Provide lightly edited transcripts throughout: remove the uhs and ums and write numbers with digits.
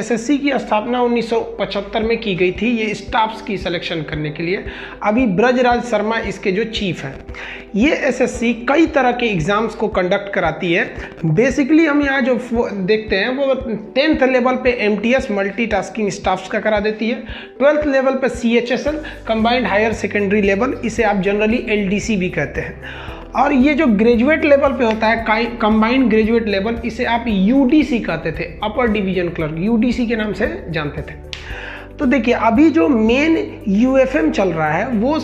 SSC की स्थापना 1975 में की गई थी, ये स्टाफ्स की सिलेक्शन करने के लिए। अभी ब्रजराज शर्मा इसके जो चीफ हैं। ये एसएससी कई तरह के एग्जाम्स को कंडक्ट कराती है। बेसिकली हम यहाँ जो देखते हैं वो 10th लेवल पे एमटीएस मल्टीटास्किंग स्टाफ्स का करा देती है, 12th लेवल पे CHSL combined higher secondary level, इसे आप जनरली एलडीसी भी कहते हैं। और ये जो ग्रेजुएट लेवल पे होता है कंबाइंड ग्रेजुएट लेवल, इसे आप यूडीसी कहते थे, अपर डिवीजन क्लर्क, यूडीसी के नाम से जानते थे। तो देखिए अभी जो मेन यूएफएम चल रहा है वो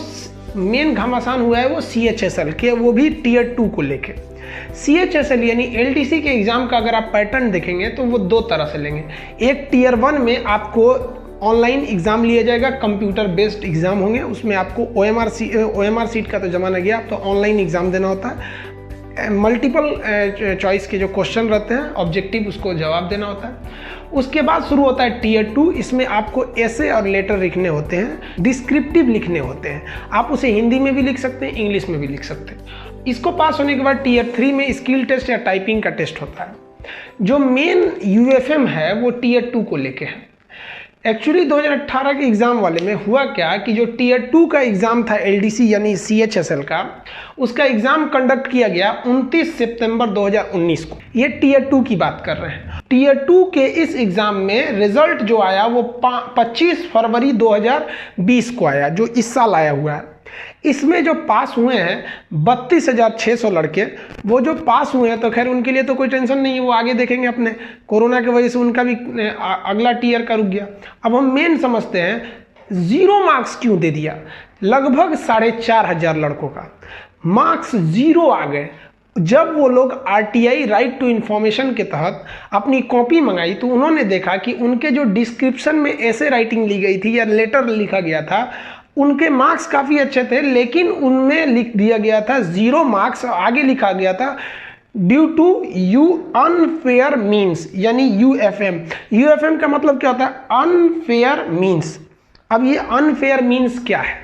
मेन घमासान हुआ है वो सीएचएसएल के, वो भी टीयर 2 को लेके। सीएचएसएल यानी एलडीसी के एग्जाम का अगर आप पैटर्न देखेंगे तो वो दो तरह से लेंगे। एक टीयर 1 में आपको ऑनलाइन एग्जाम लिया जाएगा, कंप्यूटर बेस्ड एग्जाम होंगे, उसमें आपको ओएमआर सीट का तो जमाना गया, अब तो ऑनलाइन एग्जाम देना होता है। मल्टीपल चॉइस के जो क्वेश्चन रहते हैं ऑब्जेक्टिव, उसको जवाब देना होता है। उसके बाद शुरू होता है टीयर 2, इसमें आपको एसे और लेटर लिखने होते हैं, डिस्क्रिप्टिव लिखने होते हैं। आप उसे हिंदी में भी लिख सकते हैं, इंग्लिश में भी लिख सकते हैं। इसको पास होने के बाद टीयर 3 में स्किल टेस्ट या टाइपिंग का टेस्ट होता है। जो मेन यूएफएम है वो टीयर 2 को लेके है। एक्चुअली 2018 के एग्जाम वाले में हुआ क्या कि जो टीयर 2 का एग्जाम था एलडीसी यानी सीएचएसएल का, उसका एग्जाम कंडक्ट किया गया 29 सितंबर 2019 को। ये टीयर 2 की बात कर रहे हैं। टीयर 2 के इस एग्जाम में रिजल्ट जो आया वो 25 फरवरी 2020 को आया, जो इस साल आया हुआ है। इसमें जो पास हुए हैं 32,600 लड़के, वो जो पास हुए हैं तो खैर उनके लिए तो कोई टेंशन नहीं है, वो आगे देखेंगे अपने, कोरोना की वजह से उनका भी अगला टीयर का रुक गया। अब हम मेन समझते हैं 0 मार्क्स क्यों दे दिया। लगभग 4,500 लड़कों का मार्क्स 0 आ गए। जब वो लोग आरटीआई राइट टू इन्फॉर्मेशन के तहत अपनी कॉपी मंगाई तो उन्होंने देखा कि उनके जो डिस्क्रिप्शन में ऐसे राइटिंग ली गई थी या लेटर लिखा गया था, उनके मार्क्स काफ़ी अच्छे थे, लेकिन उनमें लिख दिया गया था 0 मार्क्स। आगे लिखा गया था due to you unfair means, यानी यूएफएम। यूएफएम का मतलब क्या होता है? Unfair means. अब ये अनफेयर मीन्स क्या है?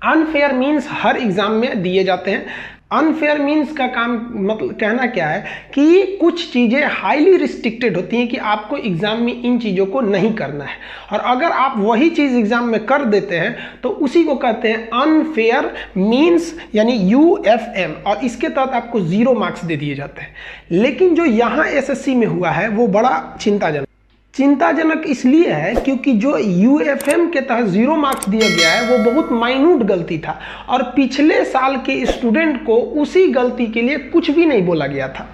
अनफेयर मीन्स हर एग्जाम में दिए जाते हैं। अनफेयर मीन्स का काम मतलब कहना क्या है कि कुछ चीज़ें हाईली रिस्ट्रिक्टेड होती हैं कि आपको एग्जाम में इन चीज़ों को नहीं करना है, और अगर आप वही चीज़ एग्जाम में कर देते हैं तो उसी को कहते हैं अनफेयर मीन्स यानी यूएफएम, और इसके तहत आपको 0 मार्क्स दे दिए जाते हैं। लेकिन जो यहाँ एसएससी में हुआ है वो बड़ा चिंताजनक इसलिए है क्योंकि जो यूएफएम के तहत 0 मार्क्स दिया गया है वो बहुत माइन्यूट गलती था, और पिछले साल के स्टूडेंट को उसी गलती के लिए कुछ भी नहीं बोला गया था।